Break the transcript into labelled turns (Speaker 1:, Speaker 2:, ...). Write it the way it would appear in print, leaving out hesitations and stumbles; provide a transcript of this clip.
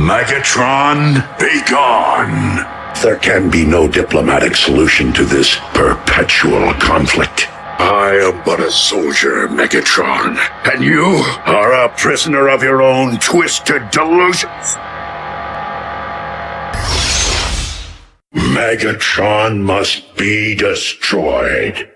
Speaker 1: Megatron, be gone!
Speaker 2: There can be no diplomatic solution to this perpetual conflict. I am but a soldier, Megatron, and you are a prisoner of your own twisted delusions. Megatron must be destroyed.